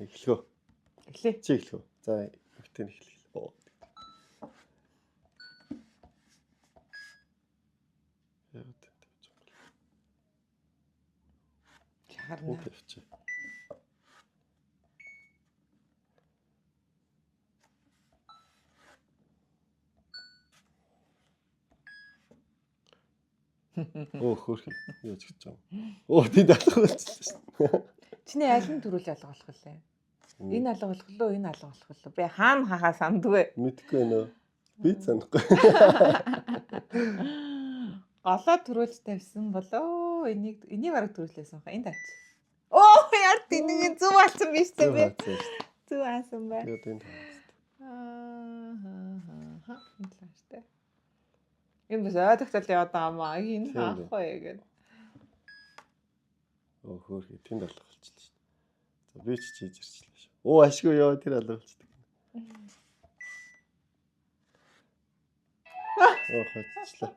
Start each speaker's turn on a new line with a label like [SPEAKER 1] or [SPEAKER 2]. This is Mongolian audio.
[SPEAKER 1] Эхлэхөө.
[SPEAKER 2] Эхлэе.
[SPEAKER 1] Чи эхлэхөө. За бүтэн эхлэе.
[SPEAKER 2] Чарна.
[SPEAKER 1] Хөөх. Юу ч гэж байгаа. Тэнд алга болчихлоо.
[SPEAKER 2] Чиний аль нь төрүүл алга болох вэ? Энэ алга болох лөө, энэ алга болох лөө. Би хаана хахаа сандгүй.
[SPEAKER 1] Мэдгүй нөө. Би санахгүй.
[SPEAKER 2] Голоо төрүүлж тавьсан болоо. Энийг бараг төрүүлсэн хаа. Энд ач. Яар тэнийг зүв алсан биш үү би? Зүв алсан бай.
[SPEAKER 1] Тэгээд энд.
[SPEAKER 2] Энэ лааштай. Энэ бас ойдогтол яваад байгаа маа. Энэ хаах вэ гэдэг.
[SPEAKER 1] Хөөх тэнд алга болчихлоо шүү дээ. За би ч хийж ирчлээ шүү. Ашгүй ёо тэр алга болчихдаг. Хоцчлаа.